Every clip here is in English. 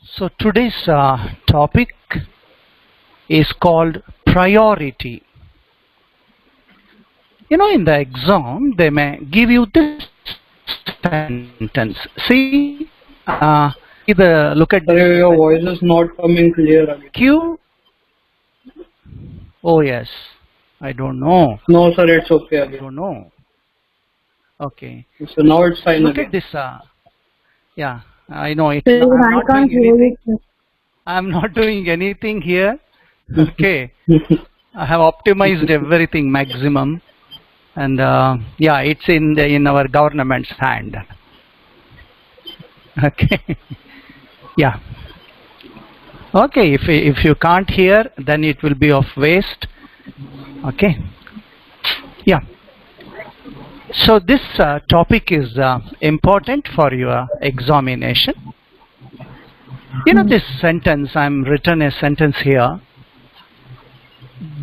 So today's topic is called priority. In the exam, they may give you this sentence. See, either look at Sorry, your voice is not coming clear again. Q. Oh yes, I don't know. No, sir, it's okay I again. don't know. Okay. So now it's fine Look again. at this. Yeah, I know it. Sir, I'm I not can't doing hear anything. you. I'm not doing anything here. Okay. I have optimized everything maximum, and yeah, it's in our government's hand. Okay. Yeah. Okay. If you can't hear, then it will be of waste. Okay. Yeah. So this topic is important for your examination. This sentence, I'm written a sentence here.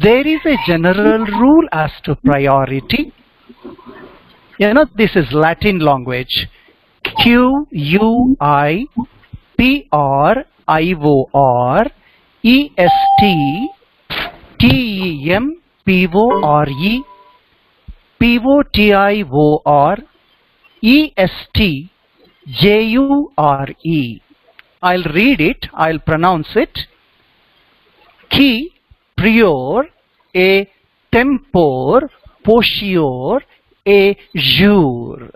There is a general rule as to priority. This is Latin language. QUIPRIORESTTEMPORE POTIORESTJURE. I'll read it. I'll pronounce it. Qui prior et tempor potior et jure.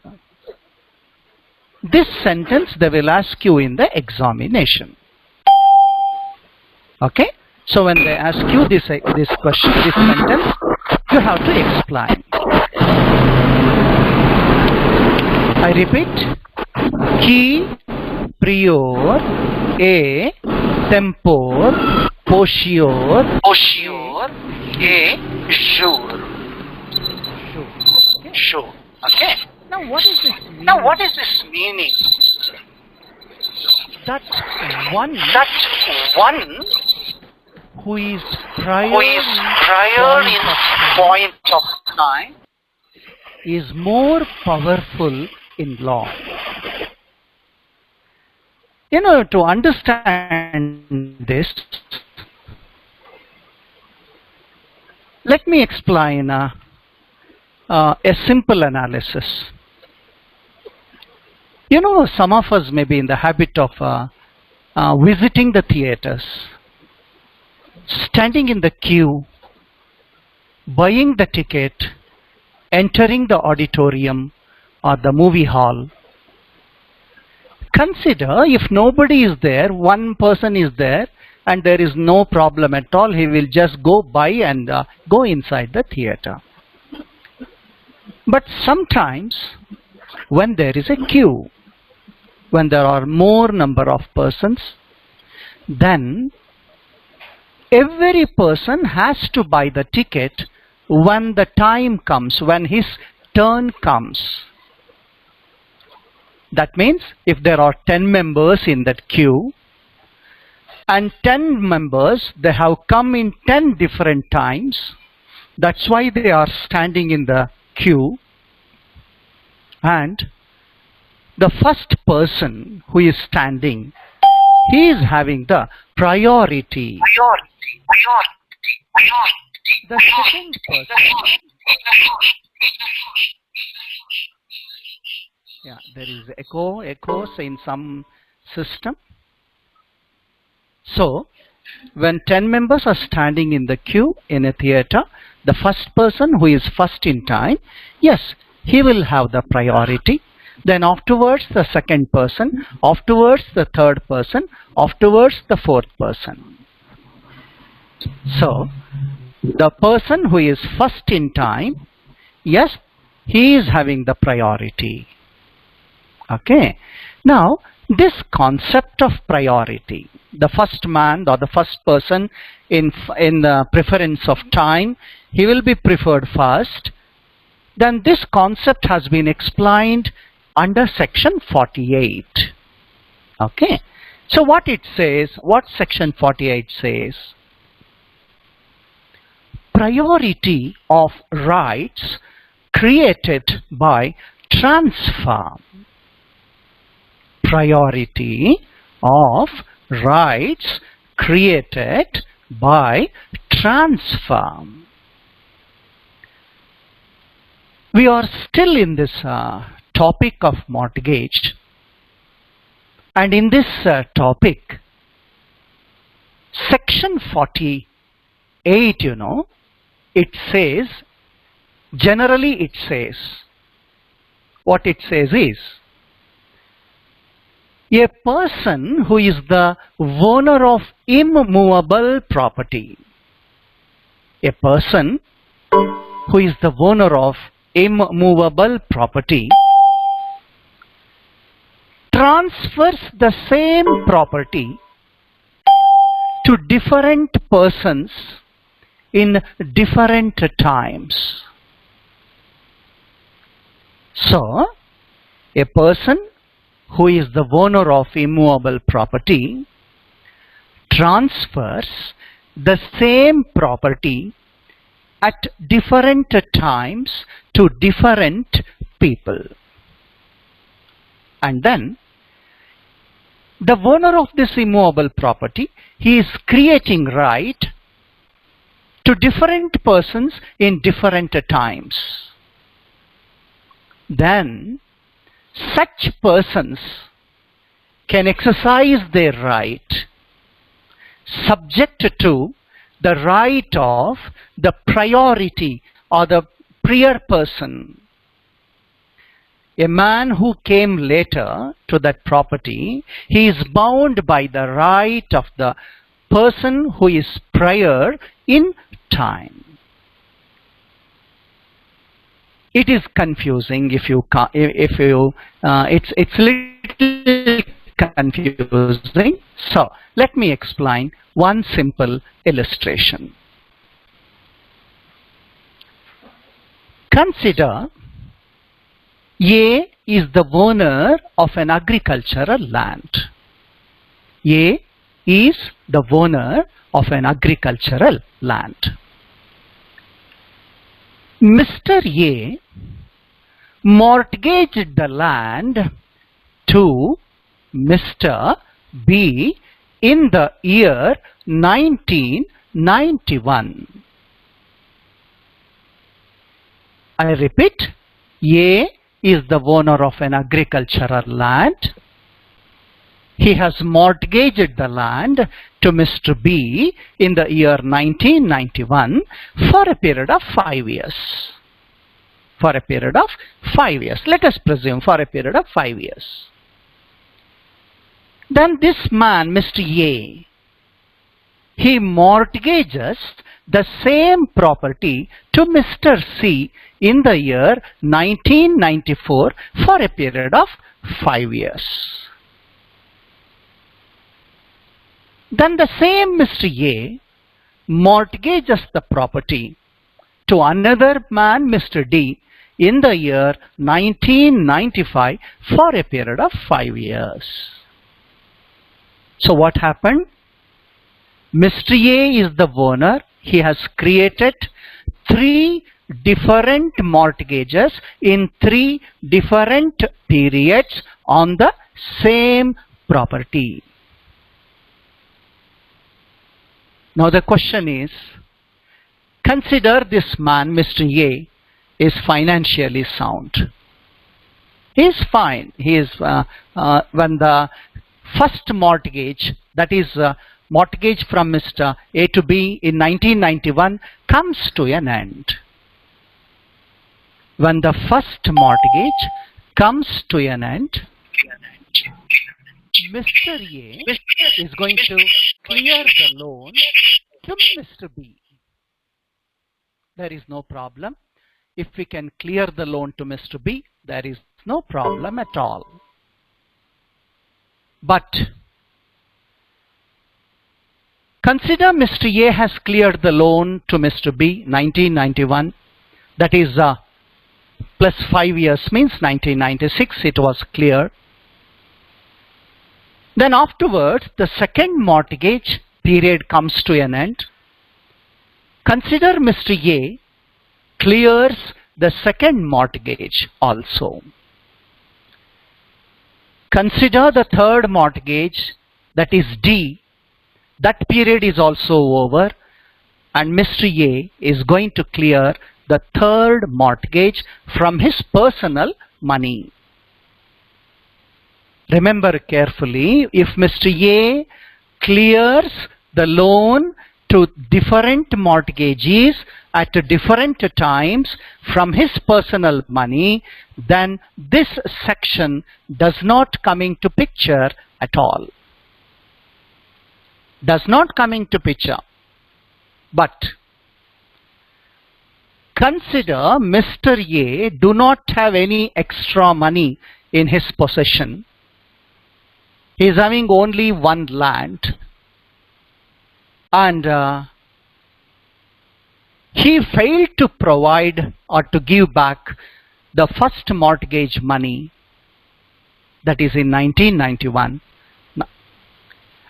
This sentence they will ask you in the examination. Okay? So when they ask you this question, this sentence, you have to explain. I repeat. Qui prior et tempor potior et jure. Sure. Okay. Now what is this meaning? That one who is prior in point of time is more powerful in law. To understand this, let me explain a simple analysis. Some of us may be in the habit of visiting the theaters, standing in the queue, buying the ticket, entering the auditorium or the movie hall. Consider if nobody is there, one person is there, and there is no problem at all, he will just go by and go inside the theater. But sometimes when there is a queue, when there are more number of persons, then every person has to buy the ticket when the time comes, when his turn comes. That means if there are 10 members in that queue and 10 members, they have come in 10 different times, that's why they are standing in the queue, and the first person who is standing, he is having the priority. The second person, yeah, there is echoes in some system. So when 10 members are standing in the queue in a theater, the first person who is first in time, yes, he will have the priority. Then afterwards the second person, afterwards the third person, afterwards the fourth person. So the person who is first in time, yes, he is having the priority. Okay. Now this concept of priority, the first man or the first person in the preference of time, he will be preferred first. Then this concept has been explained under section 48. Okay. So what it says, what section 48 says? Priority of rights created by transfer. Priority of rights created by transfer. We are still in this topic of mortgage, and in this topic, section 48, it says, generally it says, what it says is, a person who is the owner of immovable property, a person who is the owner of immovable property transfers the same property to different persons in different times. So, a person who is the owner of immovable property transfers the same property at different times to different people. And then, the owner of this immovable property, he is creating right to different persons in different times. Then, such persons can exercise their right subject to the right of the priority or the prior person. A man who came later to that property, he is bound by the right of the person who is prior in time. It is confusing it's little confusing. So let me explain one simple illustration. Consider A is the owner of an agricultural land. A is the owner of an agricultural land. Mr. A mortgaged the land to Mr. B in the year 1991. I repeat, A is the owner of an agricultural land. He has mortgaged the land to Mr. B in the year 1991 for a period of 5 years. For a period of 5 years. Let us presume for a period of 5 years. Then this man, Mr. A, he mortgages the same property to Mr. C in the year 1994 for a period of 5 years. Then the same Mr. A mortgages the property to another man, Mr. D, in the year 1995 for a period of 5 years. So what happened? Mr. A is the owner. He has created 3 different mortgages in 3 different periods on the same property. Now the question is, consider this man, Mr. A, is financially sound. He is fine. He is, when the first mortgage, that is mortgage from Mr. A to B in 1991 comes to an end. When the first mortgage comes to an end, Mr. A is going to clear the loan to Mr. B. There is no problem. If we can clear the loan to Mr. B, there is no problem at all. But consider Mr. A has cleared the loan to Mr. B 1991. That is plus 5 years means 1996 it was cleared. Then afterwards the second mortgage period comes to an end. Consider Mr. A clears the second mortgage also. Consider the third mortgage that is D, that period is also over, and Mr. A is going to clear the third mortgage from his personal money. Remember carefully, if Mr. A clears the loan to different mortgagees at different times from his personal money, then this section does not come into picture at all. Does not come into picture. But consider Mr. A do not have any extra money in his possession. He is having only one land, and he failed to provide or to give back the first mortgage money, that is in 1991,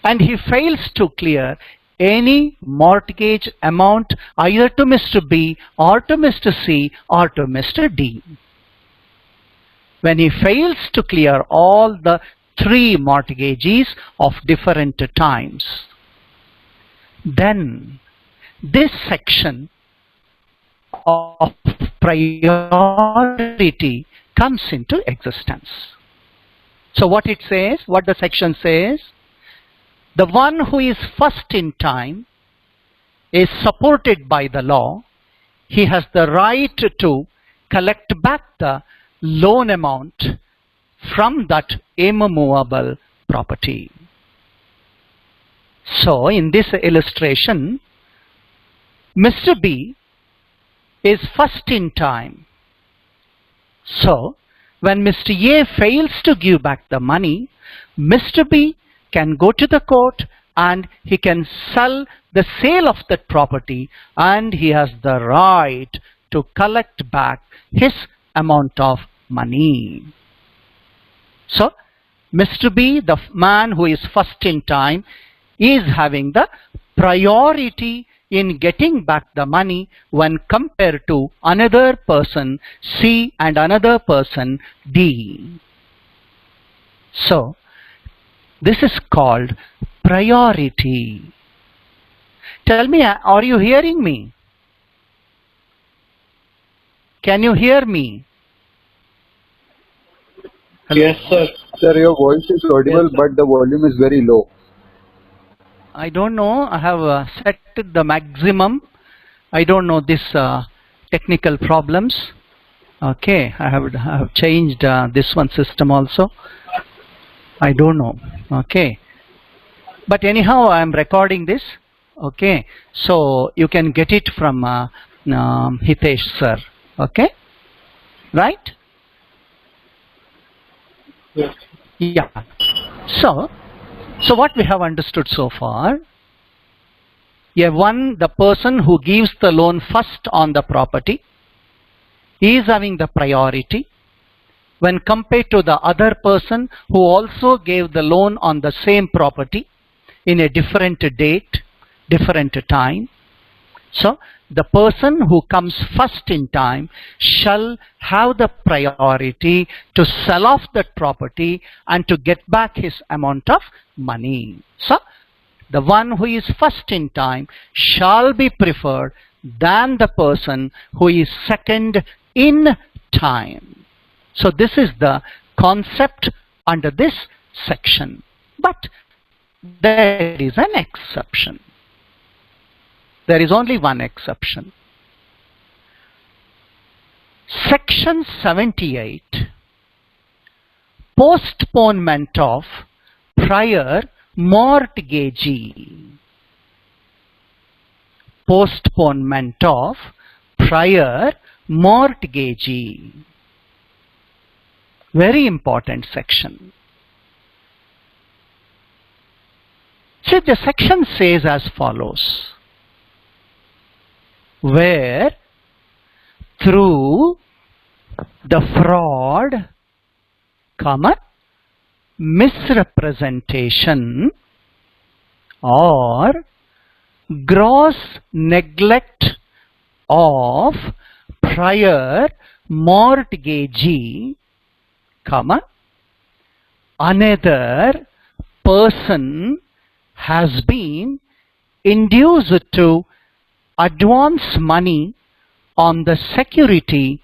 and he fails to clear any mortgage amount either to Mr. B or to Mr. C or to Mr. D. When he fails to clear all the three mortgages of different times, then this section of priority comes into existence. So what it says, what the section says, the one who is first in time is supported by the law. He has the right to collect back the loan amount from that immovable property. So in this illustration, Mr. B is first in time. So when Mr. A fails to give back the money, Mr. B can go to the court and he can sell the sale of that property, and he has the right to collect back his amount of money. So Mr. B, the man who is first in time, is having the priority in getting back the money when compared to another person C and another person D. So this is called priority. Tell me, are you hearing me? Can you hear me? Hello? Yes, sir. Sir, your voice is audible, Yes, sir. but the volume is very low. I don't know. I have set the maximum. I don't know this technical problems. Okay, I have changed this one system also. I don't know. Okay, but anyhow, I am recording this. Okay, so you can get it from Hitesh sir. Okay, right? Yes. Yeah. So what we have understood so far, the person who gives the loan first on the property, he is having the priority when compared to the other person who also gave the loan on the same property in a different date, different time. So the person who comes first in time shall have the priority to sell off that property and to get back his amount of money. So the one who is first in time shall be preferred than the person who is second in time. So this is the concept under this section. But there is an exception. There is only one exception. Section 78, postponement of prior mortgagee. Postponement of prior mortgagee. Very important section. See, the section says as follows: where through the fraud, misrepresentation or gross neglect of prior mortgagee, another person has been induced to advance money on the security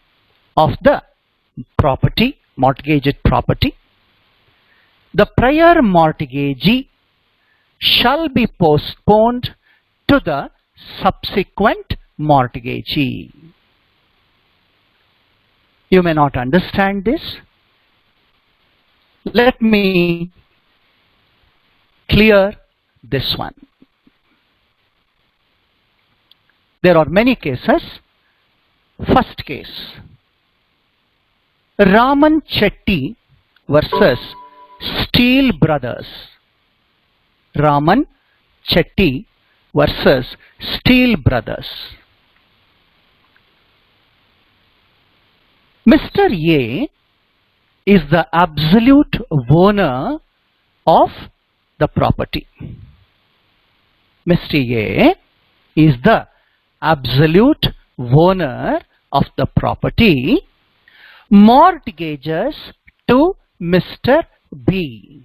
of the property, mortgaged property, the prior mortgagee shall be postponed to the subsequent mortgagee. You may not understand this. Let me clear this one. There are many cases. First case, Raman Chetty versus Steel Brothers. Raman Chetty versus Steel Brothers. Mr. A is the absolute owner of the property. Mr. A is the absolute owner of the property, mortgages to Mr. B.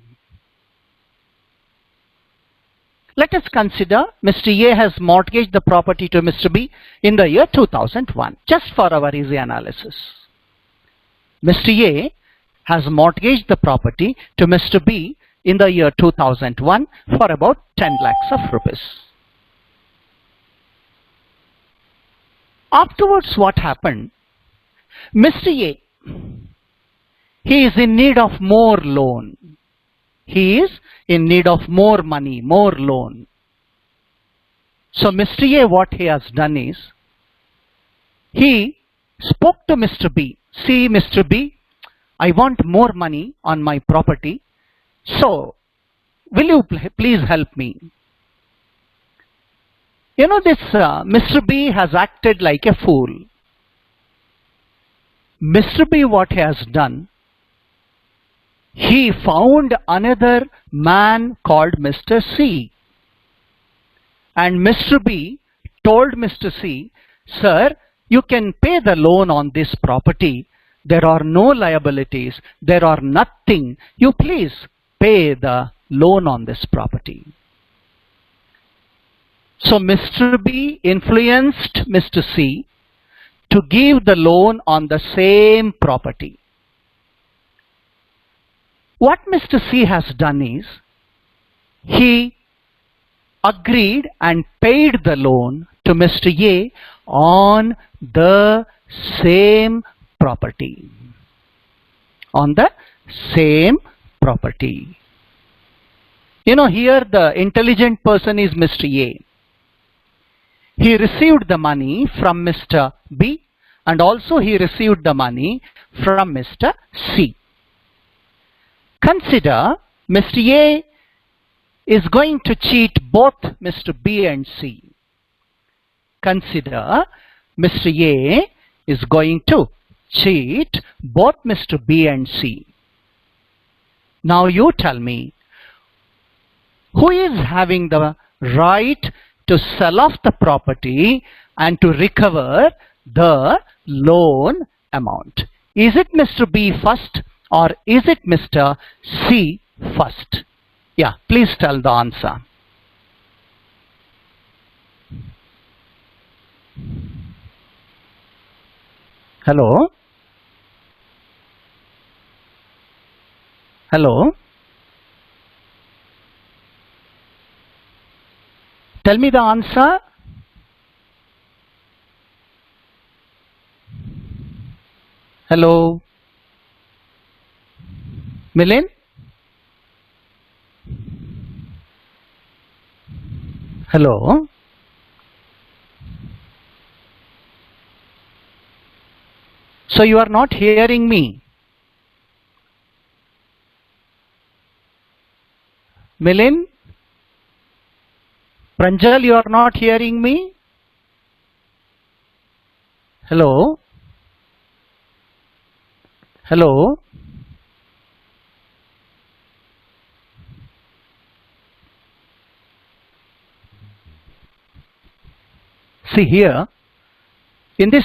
Let us consider Mr. A has mortgaged the property to Mr. B in the year 2001, just for our easy analysis. Mr. A has mortgaged the property to Mr. B in the year 2001 for about 10 lakhs of rupees. Afterwards, what happened? Mr. A, he is in need of more loan. He is in need of more money, more loan. So Mr. A, what he has done is, he spoke to Mr. B. See, Mr. B, I want more money on my property. So, will you please help me? You know, this Mr. B has acted like a fool. Mr. B, what he has done, he found another man called Mr. C. And Mr. B told Mr. C, sir, you can pay the loan on this property. There are no liabilities. There are nothing. You please pay the loan on this property. So Mr. B influenced Mr. C to give the loan on the same property. What Mr. C has done is, he agreed and paid the loan to Mr. A on the same property. On the same property. You know, here the intelligent person is Mr. A. He received the money from Mr. B and also he received the money from Mr. C. Consider Mr. A is going to cheat both Mr. B and C. Consider Mr. A is going to cheat both Mr. B and C. Now you tell me, who is having the right to sell off the property and to recover the loan amount? Is it Mr. B first or is it Mr. C first? Yeah, please tell the answer. Hello? Hello? Tell me the answer. Hello? Milin? Hello? So you are not hearing me. Milin? Pranjal, you are not hearing me? Hello? Hello? See here, in this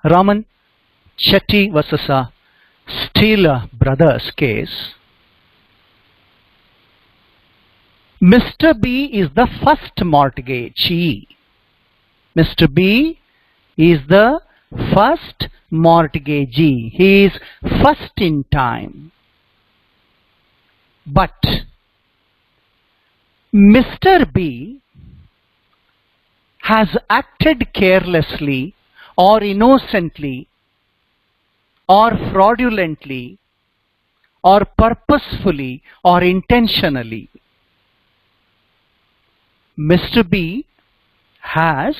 Raman Chetty versus Steel Brothers case, Mr. B is the first mortgagee. Mr. B is the first mortgagee. He is first in time. But Mr. B has acted carelessly or innocently or fraudulently or purposefully or intentionally. Mr. B has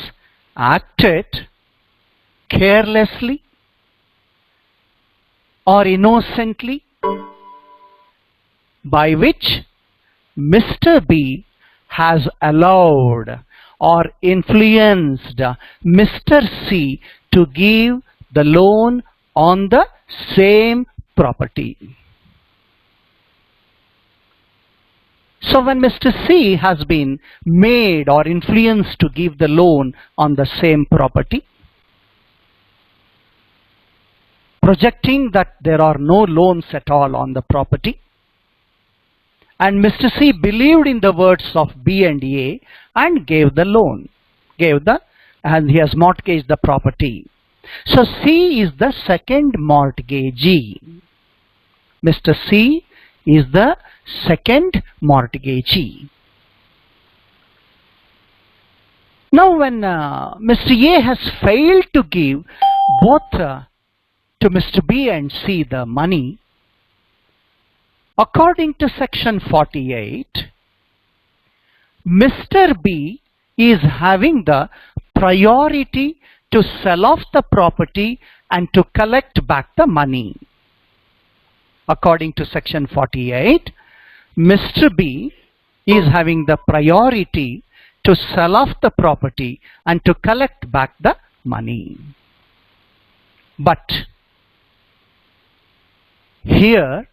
acted carelessly or innocently, by which Mr. B has allowed or influenced Mr. C to give the loan on the same property. So when Mr. C has been made or influenced to give the loan on the same property, projecting that there are no loans at all on the property, and Mr. C believed in the words of B and A and gave the loan, and he has mortgaged the property. So C is the second mortgagee. Mr. C is the second mortgagee. Now when Mr. A has failed to give both to Mr. B and C the money, according to section 48, Mr. B is having the priority to sell off the property and to collect back the money. According to section 48, Mr. B is having the priority to sell off the property and to collect back the money. But here,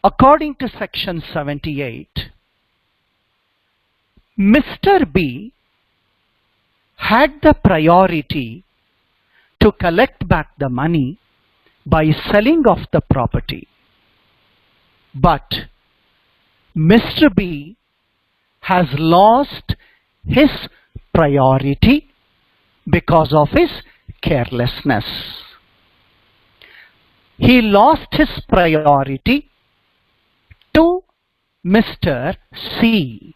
according to section 78, Mr. B had the priority to collect back the money by selling off the property. But Mr. B has lost his priority because of his carelessness. He lost his priority to Mr. C.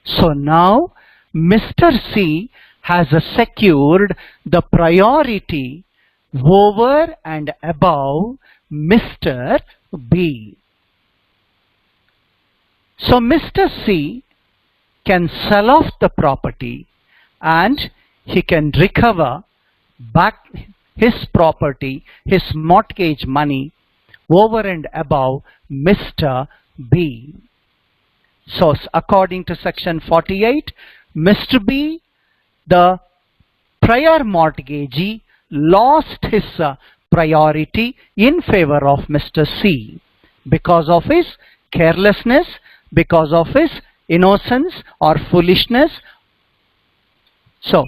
So now Mr. C has secured the priority over and above Mr. B. So Mr. C can sell off the property and he can recover back his property, his mortgage money, over and above Mr. B. So according to section 48, Mr. B, the prior mortgagee, lost his priority in favor of Mr. C because of his carelessness, because of his innocence or foolishness. So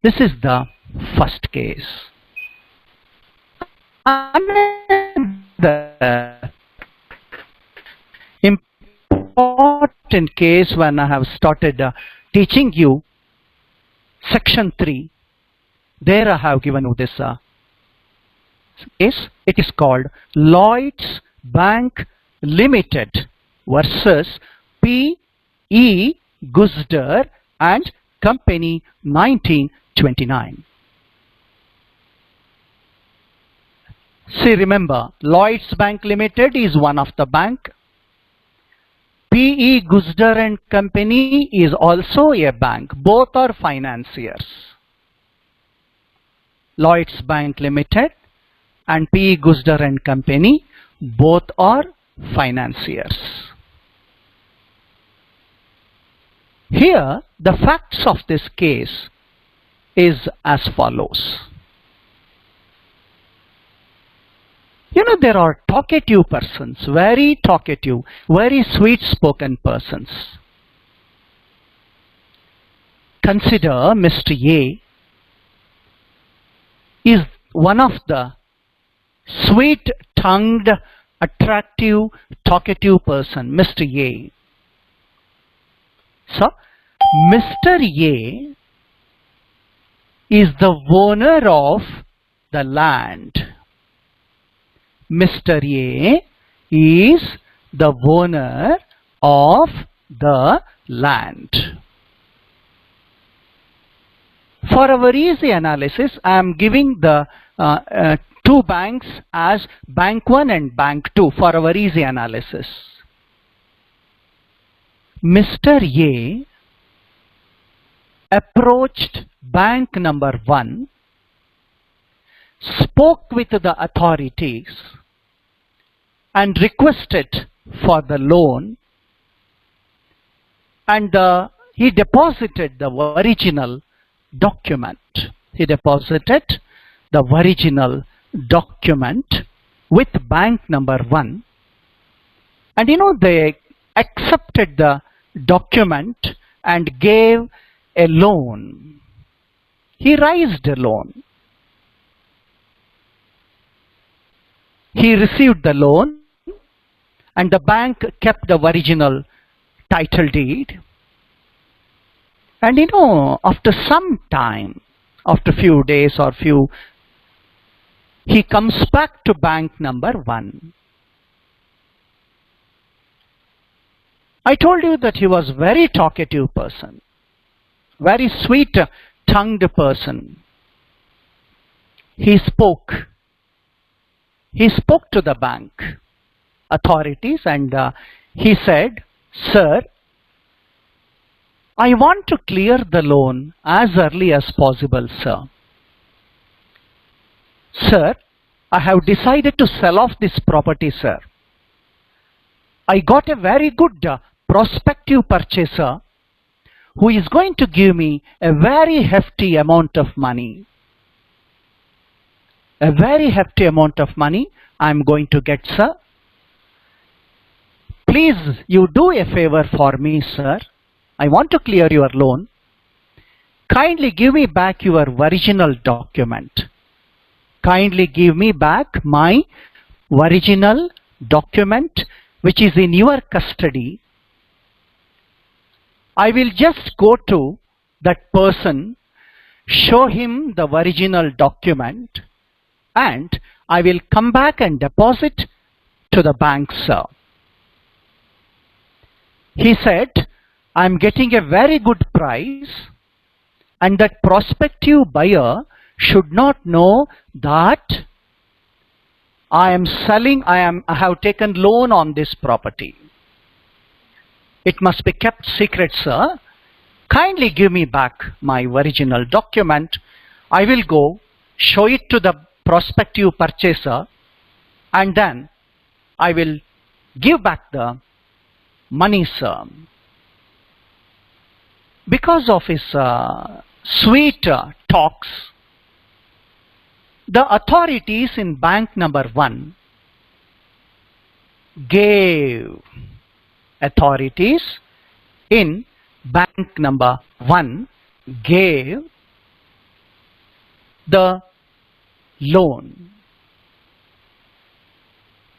this is the first case. The important case when I have started teaching you section 3, there I have given you this case. It is called Lloyds Bank Limited versus P.E. Guzder and Company, 1929. See, remember, Lloyds Bank Limited is one of the bank. P.E. Guzder and Company is also a bank. Both are financiers. Lloyds Bank Limited and P.E. Guzder and Company, both are financiers. Here, the facts of this case is as follows. You know, there are talkative persons, very talkative, very sweet-spoken persons. Consider Mr. A is one of the sweet-tongued attractive, talkative person, Mr. A. So, Mr. A is the owner of the land. Mr. A is the owner of the land. For our easy analysis, I am giving the two banks as Bank 1 and Bank 2 for our easy analysis. Mr. A approached Bank number 1, spoke with the authorities and requested for the loan, and he deposited the original document. He deposited the original document with bank number 1, and they accepted the document and gave a loan. He raised a loan. He received the loan, and the bank kept the original title deed. And after some time, after few days or he comes back to bank number 1. I told you that he was very talkative person, very sweet tongued person. He spoke to the bank authorities, and he said, "Sir, I want to clear the loan as early as possible, sir. Sir, I have decided to sell off this property, sir. I got a very good prospective purchaser who is going to give me a very hefty amount of money. A very hefty amount of money I am going to get, sir. Please, you do a favor for me, sir. I want to clear your loan. Kindly give me back your original document. Kindly give me back my original document which is in your custody. I will just go to that person, show him the original document, and I will come back and deposit to the bank, sir." He said, "I am getting a very good price, and that prospective buyer should not know that I have taken loan on this property. It must be kept secret, sir. Kindly give me back my original document. I will go show it to the prospective purchaser, and then I will give back the money, sir." Because of his sweet talks, the authorities in bank number 1 gave the loan.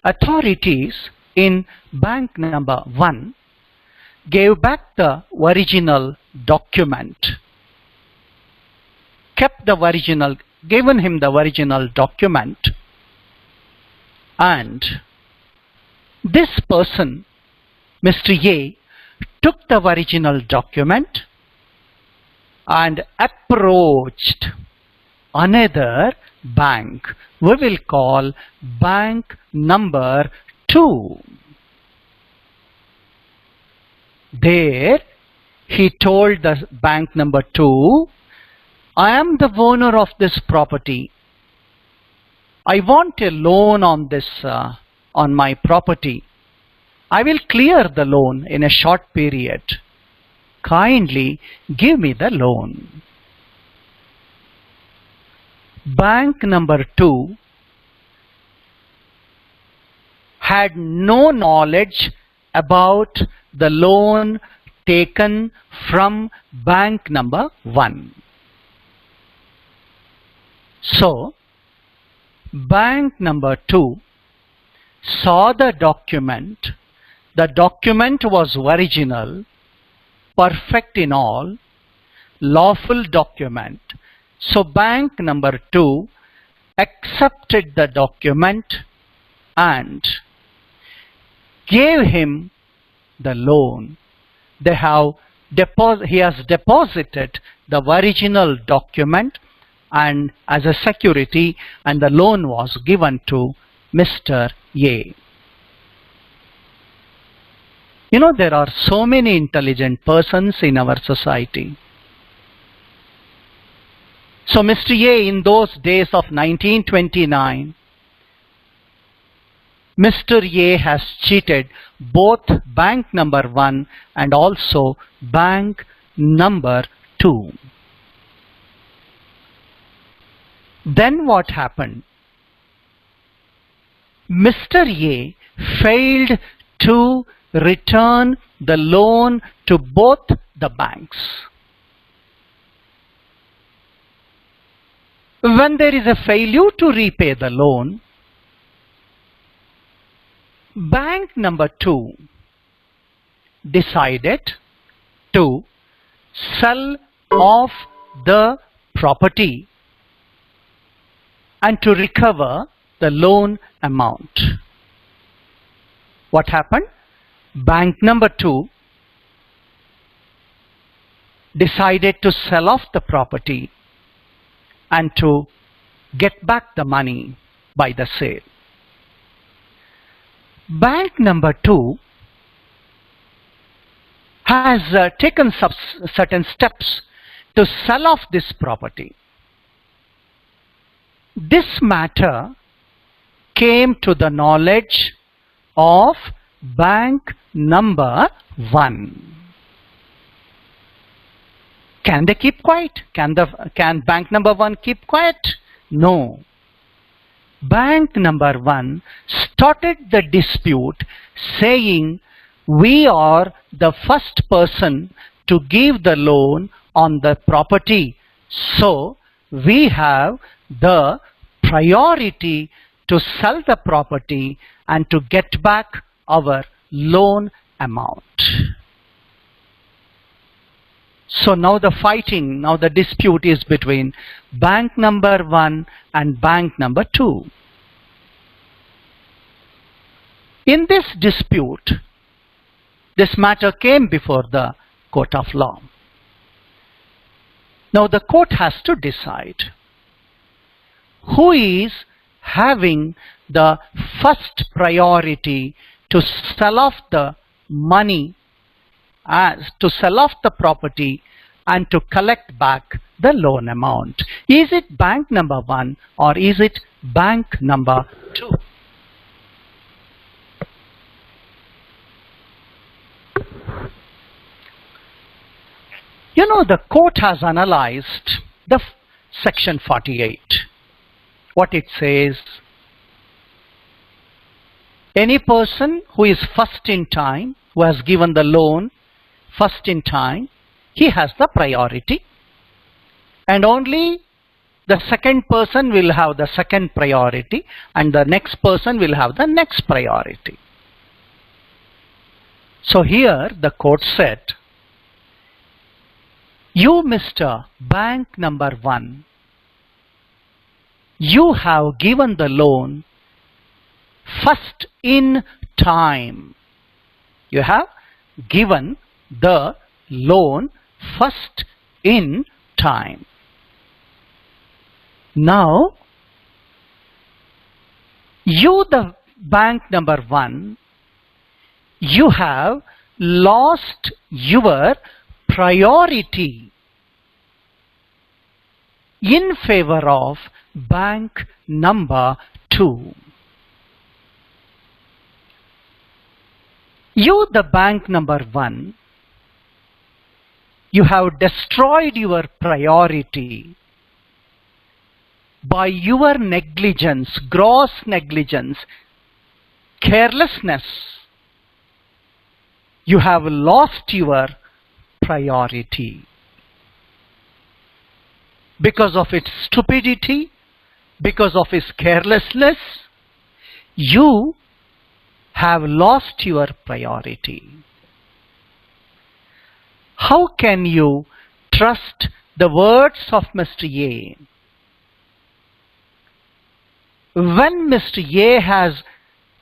Authorities in bank number 1 gave back the original document, given him the original document, and this person, Mr. A, took the original document and approached another bank. We will call bank number 2. There he told the bank number 2, "I am the owner of this property. I want a loan on this on my property. I will clear the loan in a short period. Kindly give me the loan." Bank number 2 had no knowledge about the loan taken from bank number 1. So, bank number 2 saw the document was original, perfect in all, lawful document. So bank number 2 accepted the document and gave him the loan. He has deposited the original document and as a security, and the loan was given to Mr. A. You know, there are so many intelligent persons in our society. So Mr. A, in those days of 1929, Mr. A has cheated both bank number 1 and also bank number 2. Then what happened? Mr. A failed to return the loan to both the banks. When there is a failure to repay the loan, bank number 2 decided to sell off the property and to recover the loan amount. What happened? Bank number 2 decided to sell off the property and to get back the money by the sale. Bank number 2 has taken certain steps to sell off this property. This matter came to the knowledge of bank number 1. Can they keep quiet? Can bank number 1 keep quiet? No. Bank number 1 started the dispute saying, we are the first person to give the loan on the property, so we have the priority to sell the property and to get back our loan amount. So now the dispute is between bank number 1 and bank number 2. In this dispute, this matter came before the court of law. Now the court has to decide who is having the first priority to sell off the money, to sell off the property and to collect back the loan amount. Is it bank number 1 or is it bank number 2? You know, the court has analyzed the section 48. What it says, any person who is first in time, who has given the loan first in time, he has the priority, and only the second person will have the second priority and the next person will have the next priority. So here the court said, you, Mr. Bank number 1, you have given the loan first in time. You have given the loan first in time. Now, you, the bank number 1, you have lost your priority in favor of bank number 2. You, the bank number 1, you have destroyed your priority by your negligence, gross negligence, carelessness. You have lost your priority. Because of its stupidity, because of its carelessness, you have lost your priority. How can you trust the words of Mr. A? When Mr. A has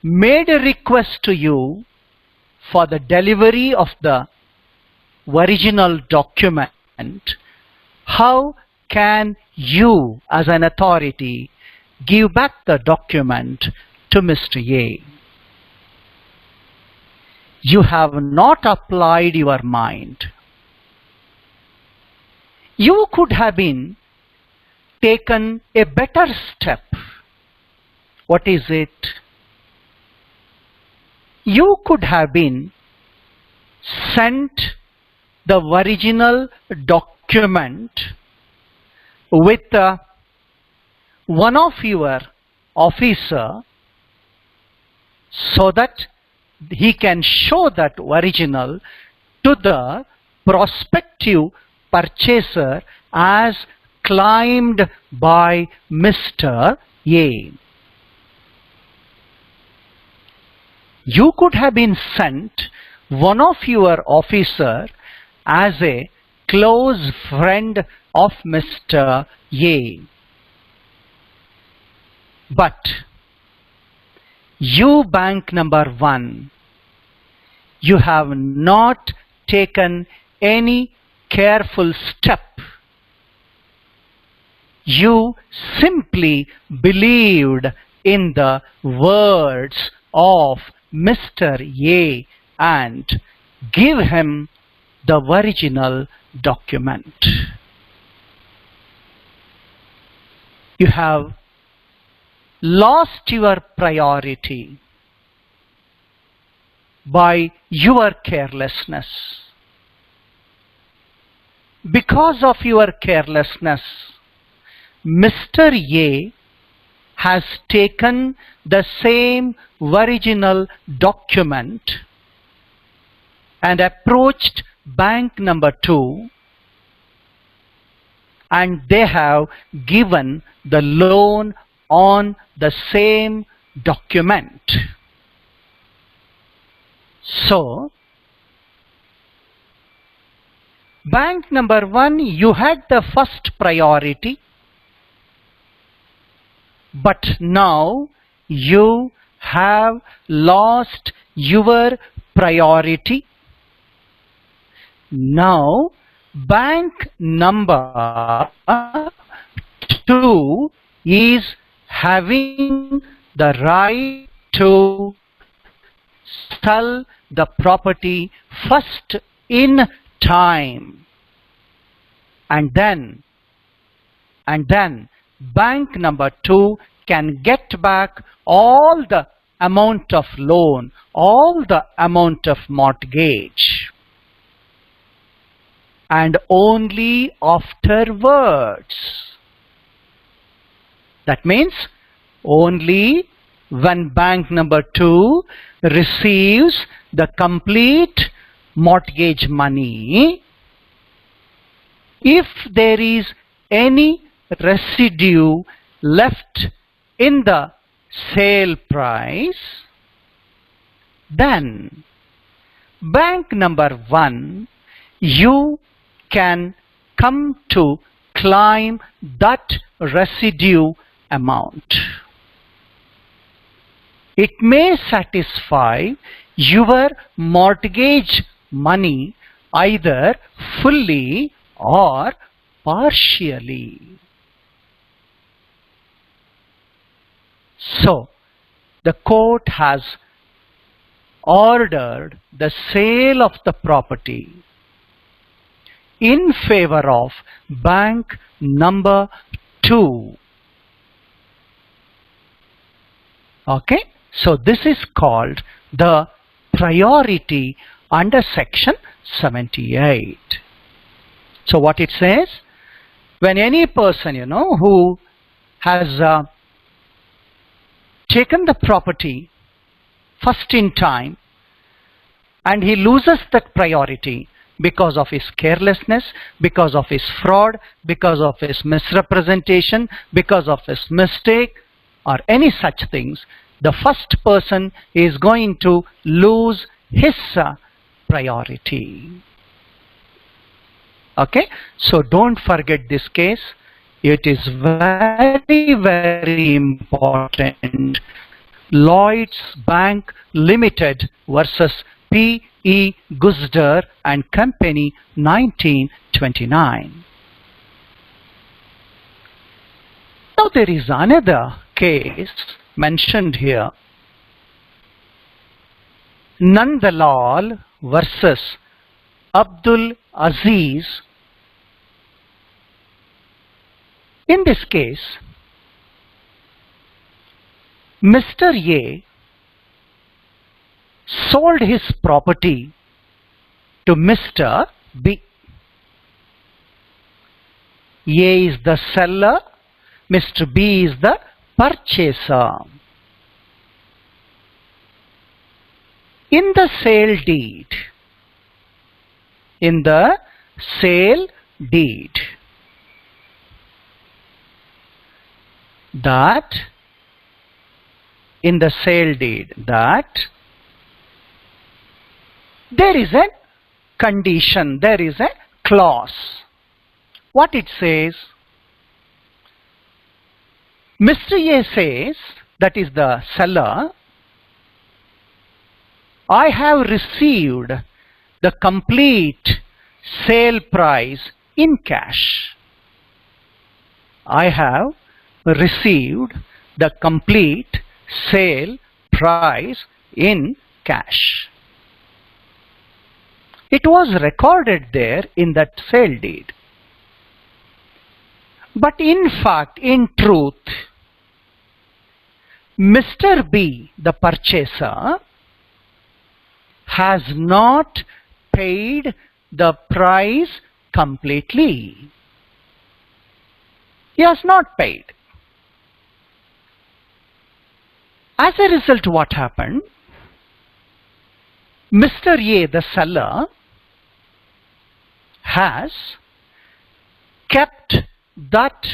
made a request to you for the delivery of the original document, how can you, as an authority, give back the document to Mr. A? You have not applied your mind. You could have been taken a better step. What is it? You could have been sent the original document with one of your officer so that he can show that original to the prospective purchaser as claimed by Mr. A. You could have been sent one of your officer as a close friend of Mr. A. But you, bank number 1, you have not taken any careful step. You simply believed in the words of Mr. A and give him the original document. You have lost your priority by your carelessness. Because of your carelessness, Mr. A has taken the same original document and approached bank number 2, and they have given the loan on the same document. So, bank number 1, you had the first priority, but now you have lost your priority. Now, bank number 2 is having the right to sell the property first in time, and then bank number 2 can get back all the amount of loan, all the amount of mortgage, and only afterwards. That means only when bank number 2 receives the complete mortgage money, if there is any residue left in the sale price, then bank number 1, you can come to claim that residue amount. It may satisfy your mortgage money either fully or partially. So, the court has ordered the sale of the property in favor of bank number 2. Okay? So this is called the priority under section 78. So what it says, when any person, who has taken the property first in time and he loses that priority because of his carelessness, because of his fraud, because of his misrepresentation, because of his mistake, or any such things, the first person is going to lose his priority. Okay, so don't forget this case. It is very, very important. Lloyds Bank Limited versus P.E. Guzder and Company, 1929. Now there is another case mentioned here. Nandalal versus Abdul Aziz. In this case, Mr. A sold his property to Mr. B. A is the seller, Mr. B is the purchaser. In the sale deed, that there is a condition, there is a clause. What it says? Mr. A says, that is the seller, I have received the complete sale price in cash. I have received the complete sale price in cash. It was recorded there in that sale deed. But in fact, in truth, Mr. B, the purchaser, has not paid the price completely. He has not paid. As a result, what happened? Mr. A, the seller, has kept that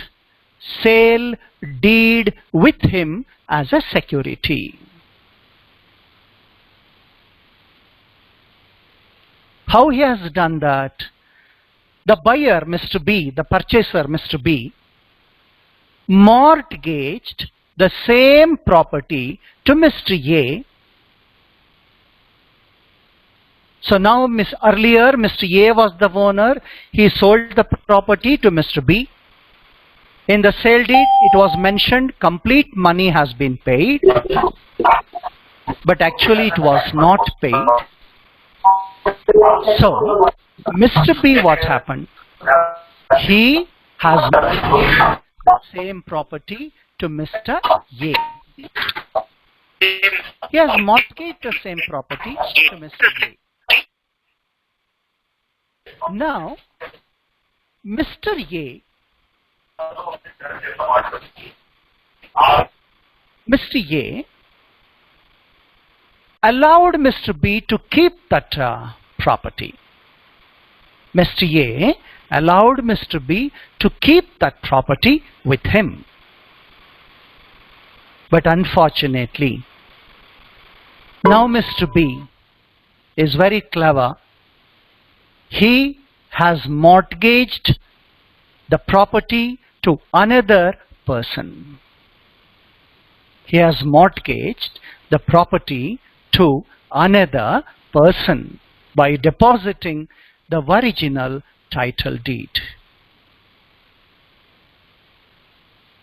sale deed with him as a security. How he has done that? The buyer, Mr. B, the purchaser, Mr. B, mortgaged the same property to Mr. A. So now, earlier Mr. A was the owner. He sold the property to Mr. B. In the sale deed, it was mentioned complete money has been paid, but actually it was not paid. So, Mr. B, what happened? He has mortgaged the same property to Mr. A. He has mortgaged the same property to Mr. A. Now, Mr. A allowed Mr. B to keep that property. Mr. A allowed Mr. B to keep that property with him. But unfortunately, now Mr. B is very clever. He has mortgaged the property to another person. He has mortgaged the property to another person by depositing the original title deed.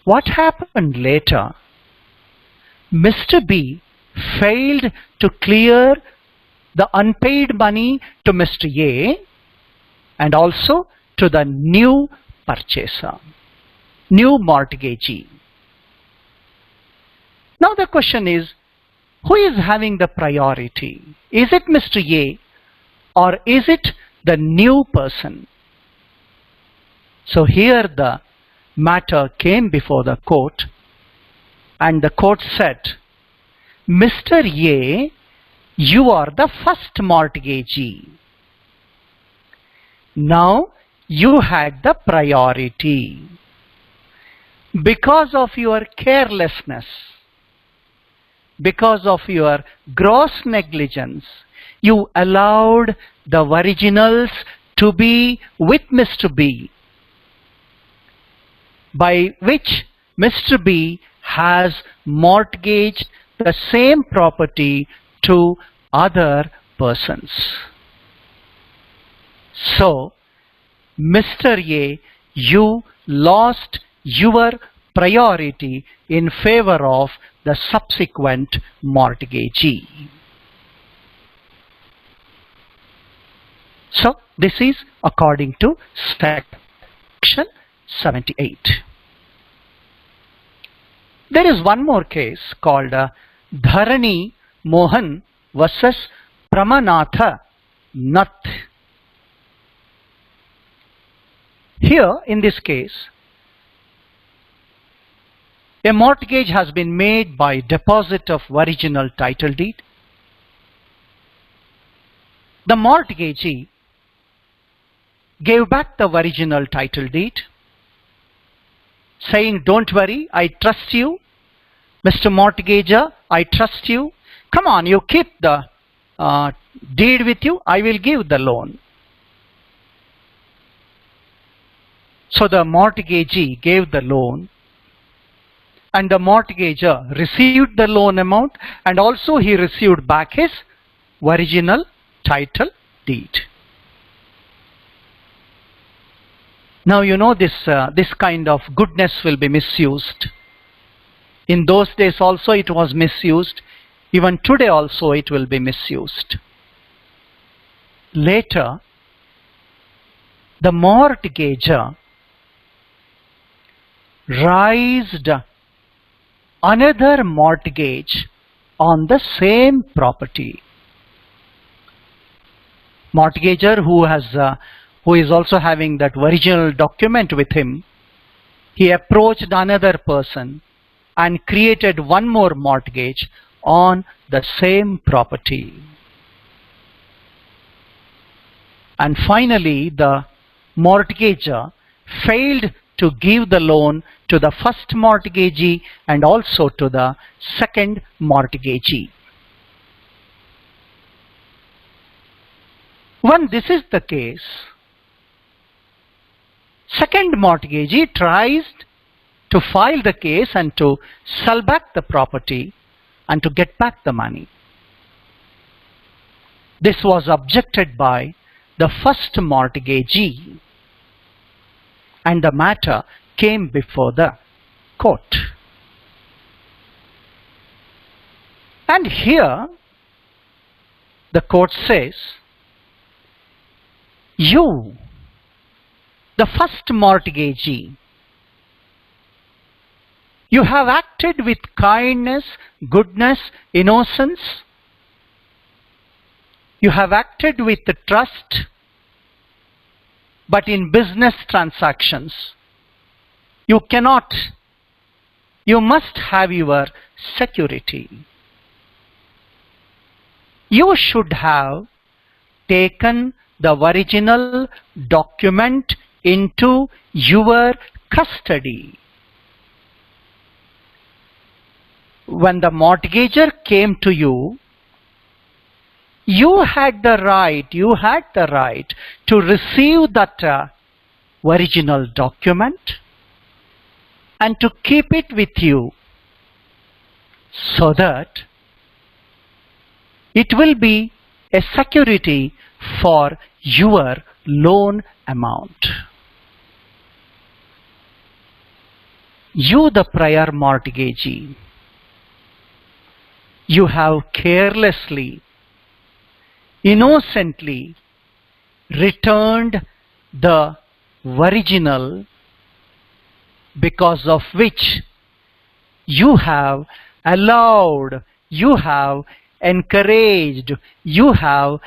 What happened later? Mr. B failed to clear the unpaid money to Mr. A and also to the new purchaser, new mortgagee. Now the question is, who is having the priority? Is it Mr. A or is it the new person? So here the matter came before the court, and the court said, Mr. A, you are the first mortgagee. Now you had the priority. Because of your carelessness, because of your gross negligence, you allowed the originals to be with Mr. B, by which Mr. B has mortgaged the same property to other persons. So, Mr. A, you lost your priority in favor of the subsequent mortgagee. So, this is according to section 78. There is one more case called Dharani Mohan versus Pramanatha Nath. Here, in this case, a mortgage has been made by deposit of original title deed. The mortgagee gave back the original title deed, saying, "Don't worry, I trust you. Mr. Mortgager, I trust you. Come on, you keep the deed with you, I will give the loan." So the mortgagee gave the loan, and the mortgager received the loan amount, and also he received back his original title deed. Now you know this kind of goodness will be misused. In those days also it was misused. Even today also it will be misused. Later, the mortgager raised another mortgage on the same property. Mortgager who is also having that original document with him, he approached another person and created one more mortgage on the same property. And finally, the mortgager failed to give the loan to the first mortgagee and also to the second mortgagee. When this is the case, second mortgagee tries to file the case and to sell back the property and to get back the money. This was objected by the first mortgagee, and the matter came before the court. And here the court says, you, the first mortgagee, you have acted with kindness, goodness, innocence. You have acted with trust. But in business transactions, you must have your security. You should have taken the original document into your custody. When the mortgager came to you, you had the right to receive that original document and to keep it with you so that it will be a security for your loan amount. You, the prior mortgagee, you have carelessly, innocently returned the original, because of which you have allowed, you have encouraged, you have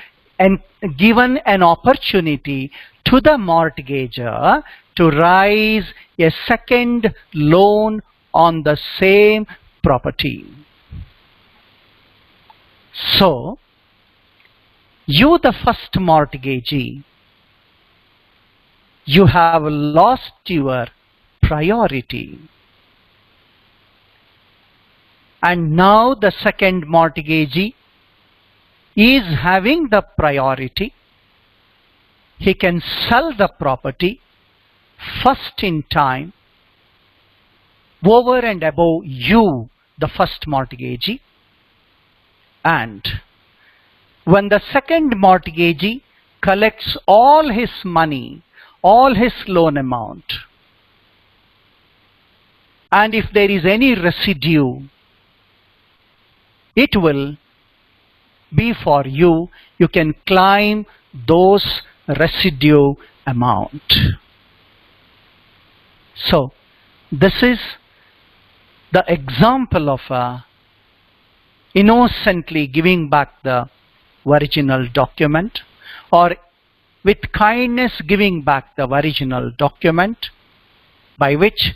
given an opportunity to the mortgager to raise a second loan on the same property. So, you, the first mortgagee, you have lost your priority. and now the second mortgagee is having the priority. He can sell the property first in time over and above you, the first mortgagee. And when the second mortgagee collects all his money, all his loan amount, and if there is any residue, it will be for you. You can claim those residue amount. So this is the example of innocently giving back the original document, or with kindness giving back the original document, by which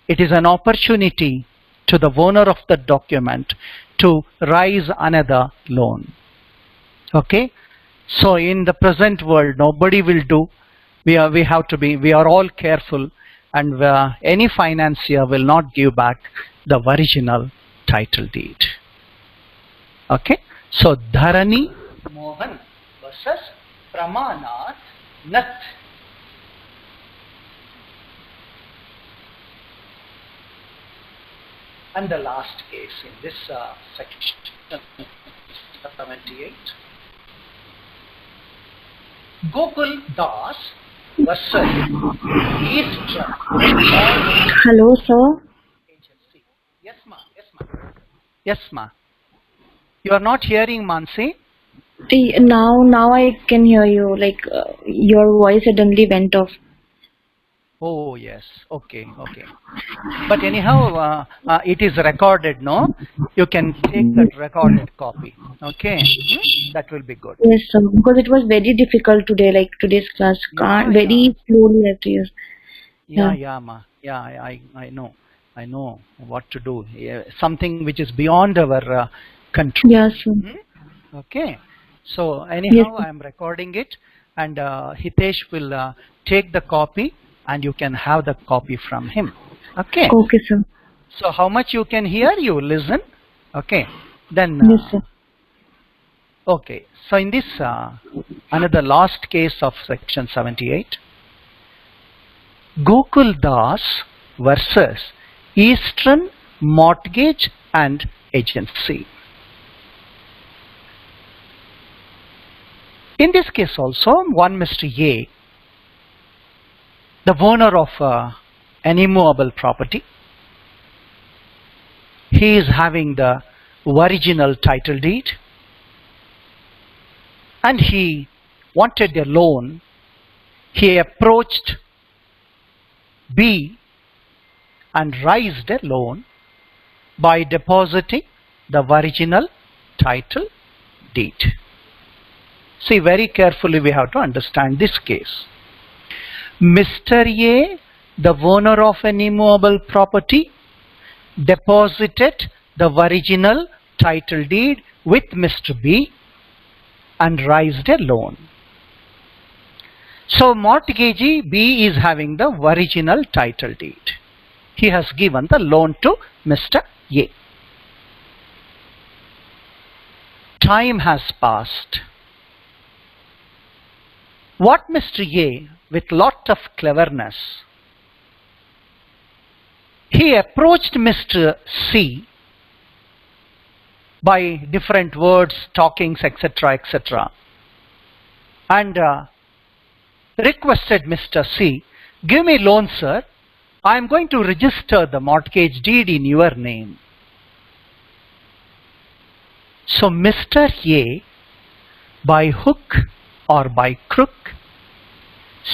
it is an opportunity to the owner of the document to raise another loan. Okay, so in the present world nobody will do. We are all careful, and any financier will not give back the original title deed. Okay, so Dharani Mohan versus Pramanat Nath. And the last case in this section 78, Gokul Das versus Eastern Hello, sir. Agency. Yes, ma. Yes, ma. Yes, ma. You are not hearing, Mansi? Now I can hear you. Like your voice suddenly went off. Oh, yes. Okay, okay. But anyhow, it is recorded, no? You can take that recorded copy. Okay? That will be good. Yes, sir. Because it was very difficult today. Like today's class, very slowly I have to use. Yeah, ma. Yeah, I know what to do. Yeah, something which is beyond our control. Yes, sir. Okay. So anyhow, Yes, I am recording it, and Hitesh will take the copy, and you can have the copy from him. Okay. Okay, sir. So how much you can hear, you listen. Okay. Then. Yes, sir. Okay. So in this another last case of section 78, Gokul Das versus Eastern Mortgage and Agency. In this case also, one Mr. A, the owner of an immovable property, he is having the original title deed, and he wanted a loan. He approached B and raised a loan by depositing the original title deed. See, very carefully we have to understand this case. Mr. A, the owner of an immovable property, deposited the original title deed with Mr. B and raised a loan. So mortgagee B is having the original title deed. He has given the loan to Mr. A. Time has passed. What Mr. A, with lot of cleverness, he approached Mr. C by different words, talkings, etc., etc., and requested Mr. C, give me loan, sir. I am going to register the mortgage deed in your name. So Mr. A, by hook or by crook,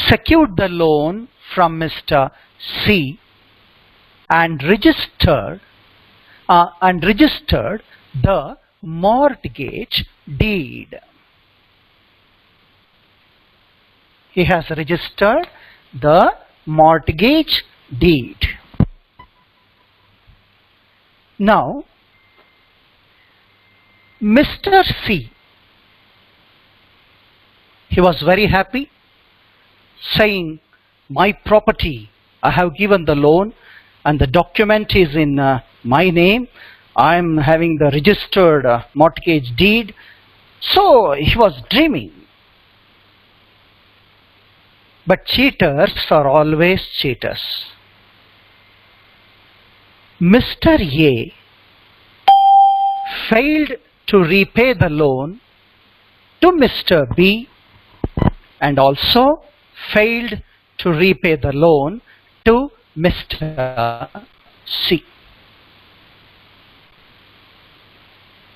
secured the loan from Mr. C and registered the mortgage deed. He has registered the mortgage deed. Now, Mr. C, he was very happy, saying, my property, I have given the loan and the document is in my name, I'm having the registered mortgage deed. So he was dreaming. But cheaters are always cheaters. Mr. A failed to repay the loan to Mr. B and also failed to repay the loan to Mr. C.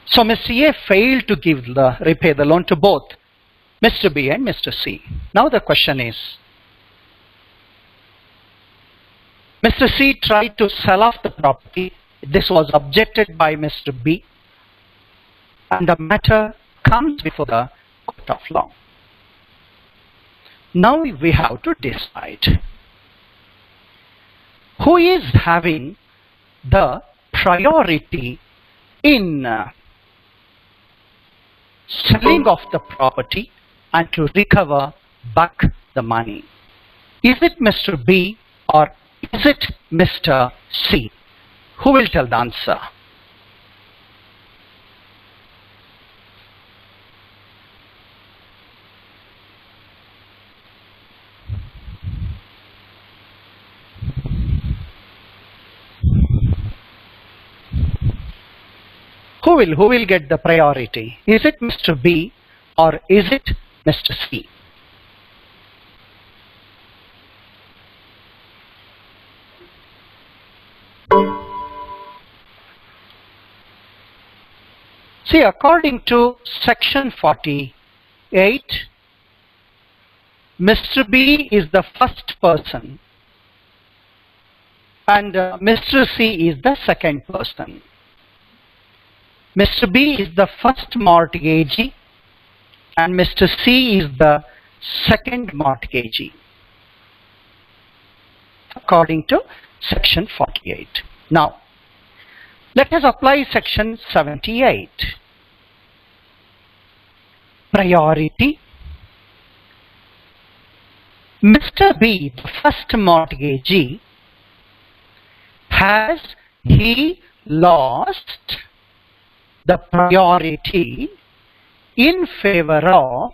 So Mr. A failed to repay the loan to both Mr. B and Mr. C. Now the question is, Mr. C tried to sell off the property. This was objected by Mr. B, and the matter comes before the court of law. Now we have to decide who is having the priority in selling off the property and to recover back the money. Is it Mr. B or is it Mr. C? Who will tell the answer? Who will get the priority? Is it Mr. B or is it Mr. C? See, according to section 48, Mr. B is the first person and Mr. C is the second person. Mr. B is the first mortgagee and Mr. C is the second mortgagee, according to section 48. Now, let us apply section 78. Priority. Mr. B, the first mortgagee, has he lost the priority in favor of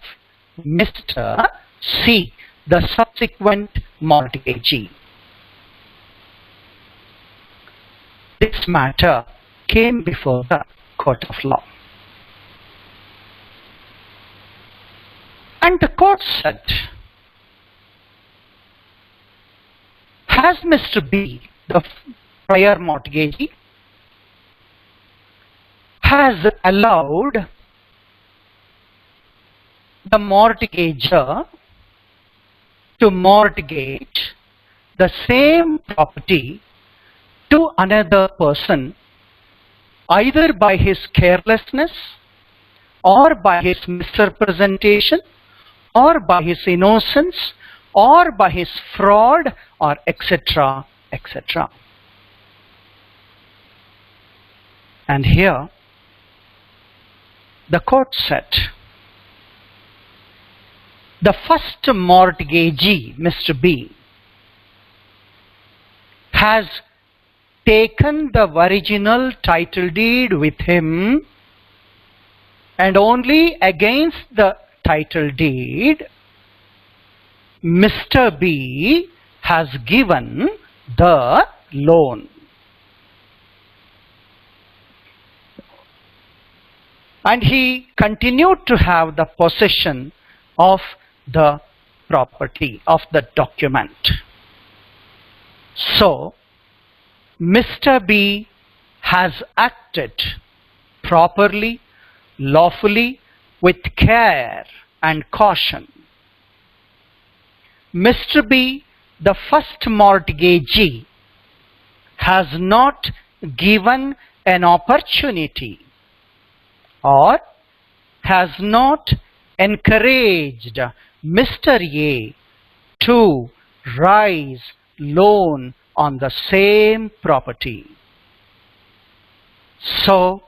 Mr. C, the subsequent mortgagee. This matter came before the court of law. And the court said, has Mr. B, the prior mortgagee, has allowed the mortgager to mortgage the same property to another person, either by his carelessness or by his misrepresentation or by his innocence or by his fraud or etc., etc. And here the court said, the first mortgagee, Mr. B, has taken the original title deed with him, and only against the title deed Mr. B has given the loan. And he continued to have the possession of the property, of the document. So, Mr. B has acted properly, lawfully, with care and caution. Mr. B, the first mortgagee, has not given an opportunity or has not encouraged Mr. A to raise loan on the same property. So,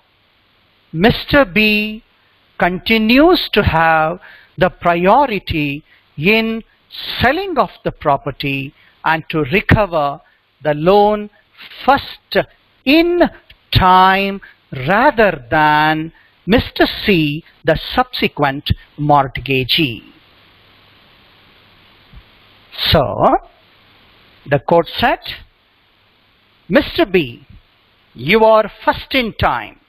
Mr. B continues to have the priority in selling off the property and to recover the loan first in time rather than Mr. C, the subsequent mortgagee. So, the court said, Mr. B, you are first in time.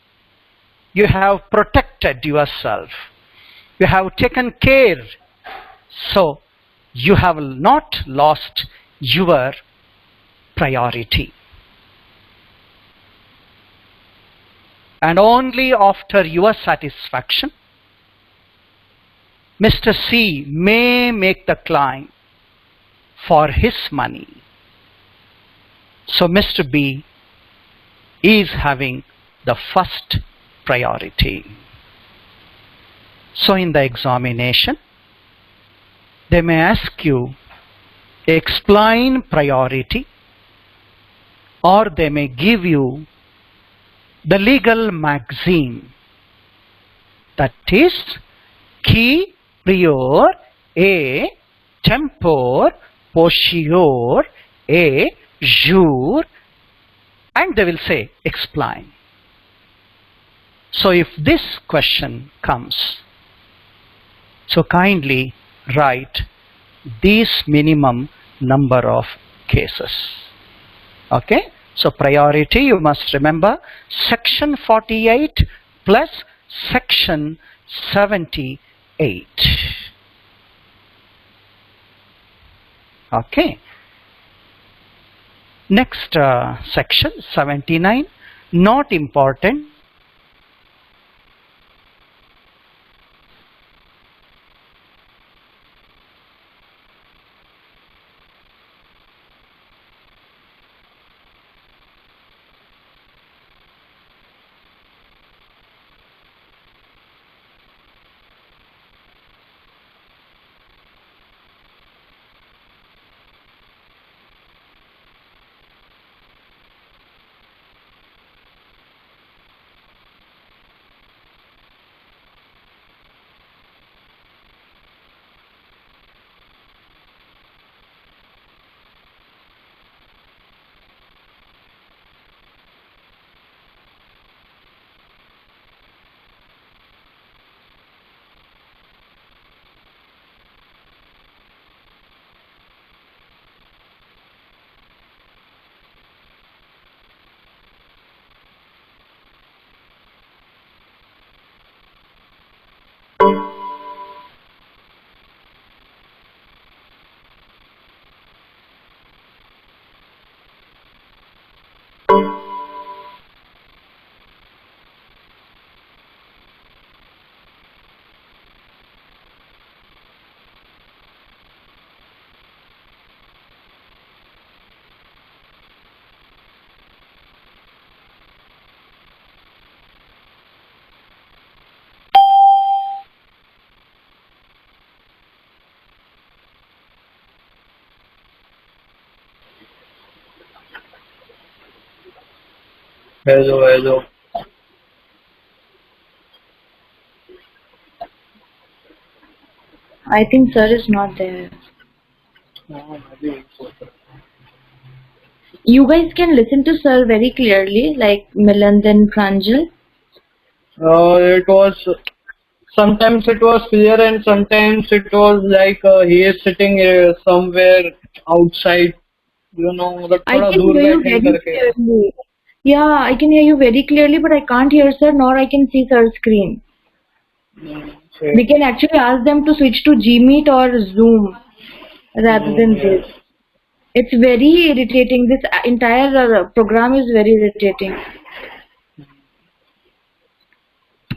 You have protected yourself. You have taken care. So, you have not lost your priority. And only after your satisfaction, Mr. C may make the claim for his money. So Mr. B is having the first priority. So in the examination, they may ask you, explain priority, or they may give you the legal maxim, that is, qui prior et tempor potior et jure, and they will say explain. So if this question comes, so kindly write these minimum number of cases. Okay? So priority, you must remember, section 48 plus section 78. Okay. Next section 79, not important. Hello. I think sir is not there. You guys can listen to sir very clearly, like Milan and Pranjal. It was, sometimes it was clear and sometimes it was like he is sitting somewhere outside, मतलब I थोड़ा can दूर hear you बैठे very करके. clearly. Yeah, I can hear you very clearly, but I can't hear sir, nor I can see sir's screen. We can actually ask them to switch to Gmeet or Zoom rather than this. It's very irritating. This entire program is very irritating.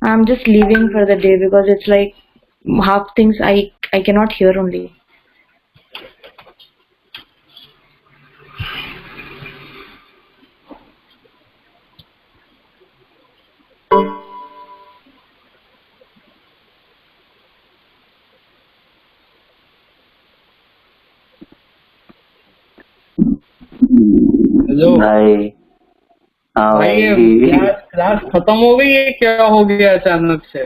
I'm just leaving for the day because it's like half things I cannot hear only. Hello भाई हाँ भाई, ये भाई class खत्म हो गई है, क्या हो गया अचानक से?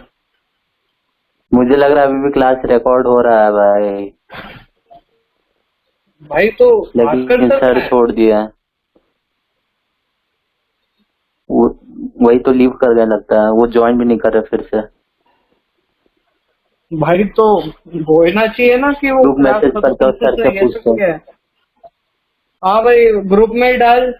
मुझे लग रहा है अभी भी क्लास रिकॉर्ड हो रहा है भाई भाई तो बात कर लेकिन सकता सर है? छोड़ दिया वो वही तो लीव कर गया लगता है, वो ज्वाइन भी नहीं कर रहे फिर से। भाई तो होना चाहिए ना कि वो ग्रुप क्लास मैसेज करके खत्म और से सर से ये सब पूछते हैं। क्या है। हाँ भाई ग्रुप में ही डाल।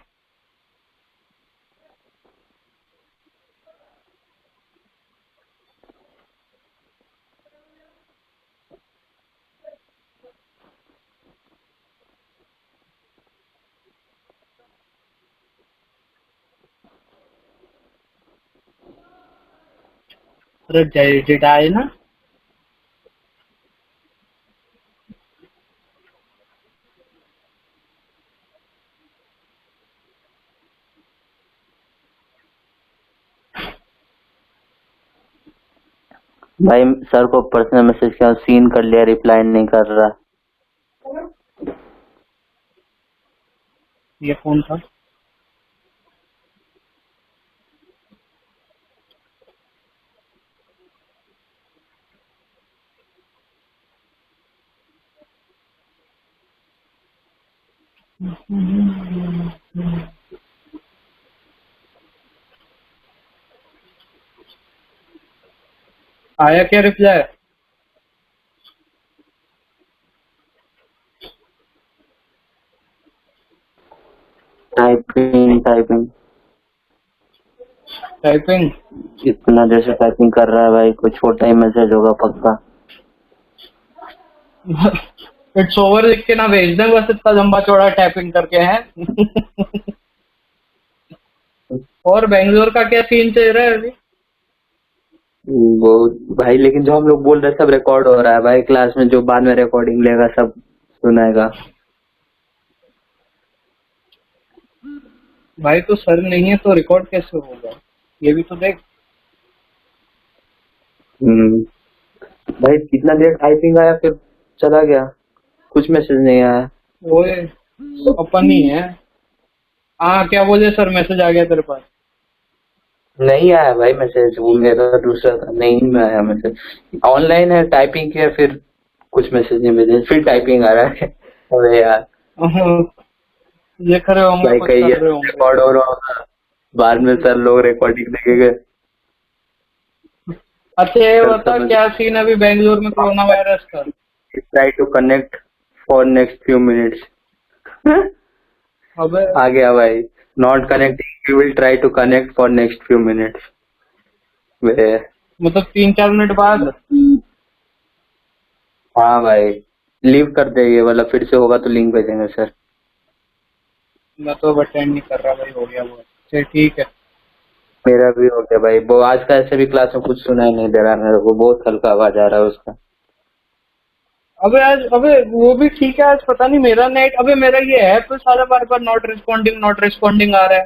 अरे जय डाल ना। भाई सर को पर्सनल मैसेज किया, सीन कर लिया, रिप्लाई नहीं कर रहा। ये कौन था? आया क्या रिप्लाई? Typing typing typing. इतना देर से टाइपिंग कर रहा है भाई, कोई छोटा ही मैसेज होगा पक्का। इट्स ओवर लिख के ना भेज दें बस, इतना लंबा चौड़ा टाइपिंग करके हैं। और बेंगलोर का क्या सीन चल रहा है अभी? वो भाई लेकिन जो हम लोग बोल रहे हैं सब रिकॉर्ड हो रहा है भाई, क्लास में जो बाद में रिकॉर्डिंग लेगा सब सुनाएगा। भाई तो सर नहीं है तो रिकॉर्ड कैसे होगा, ये भी तो देख। भाई कितना देर टाइपिंग आया फिर चला गया, कुछ मैसेज नहीं आया। वो अपन ही है। हाँ क्या बोले सर, मैसेज आ गया तेरे पास? नहीं आया भाई मैसेज, वो मेरा दूसरा था, नहीं आया मैसेज। ऑनलाइन है, टाइपिंग किया, फिर कुछ मैसेज नहीं मिले, फिर टाइपिंग आ रहा है। अरे यार ये करे होंगे, भाई कुछ कहीं कर ये रहे होंगे। रिकॉर्ड हो रहा होगा, बाद में सर लोग रिकॉर्डिंग देखेंगे। अच्छा ये सर बता समझ क्या सीन है अभी बेंगलोर में कोरोना वायरस का? Try to connect for next few minutes. अबे आ गया भाई, not connecting, you will try to connect for next few minutes. मतलब 3-4 मिनट बाद? हाँ भाई, लीव कर दे ये वाला, फिर से होगा तो लिंक भेजेंगे सर। मैं तो अटेंड नहीं कर रहा भाई, हो गया वो। चल ठीक है। मेरा भी हो गया भाई, वो आज का ऐसे भी क्लास में कुछ सुनाई नहीं दे रहा मेरे को, बहुत हल्का आवाज आ रहा है उसका। अबे आज अबे वो भी ठीक है, आज पता नहीं मेरा नेट, अबे मेरा ये ऐप तो सारा बार बार नॉट रिस्पॉन्डिंग आ रहा है।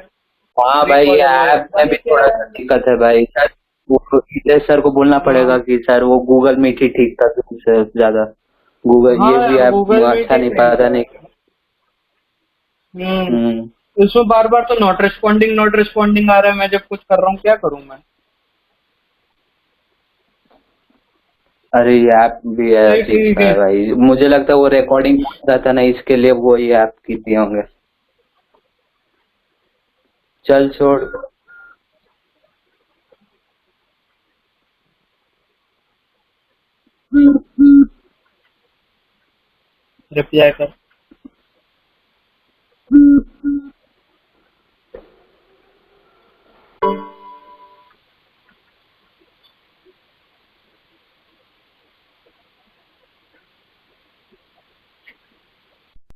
हाँ भाई, रिकॉर्ड ये वगैरह ऐप पता में नहीं भी क्या थोड़ा है। सा दिक्कत है भाई, शायद वो इधर सर को बोलना पड़ेगा हाँ कि सर वो गूगल मीट ही ठीक था तुमसे ज्यादा। गूगल हाँ ये भी यार ऐप गूगल मीट अच्छा ही नहीं, ठीक पता है। नहीं। हम्म। इसमें बार बार तो नॉट रिस्पॉन्डिंग आ रहा है, मैं जब कुछ कर रहा हूँ क्या करूँ मैं? अरे ये ऐप भी है, चल ठीक ठीक है है। भाई, मुझे लगता है वो रिकॉर्डिंग रहता ना, इसके लिए वो ये ऐप की दिए होंगे। चल छोड़। रिप्लाई कर।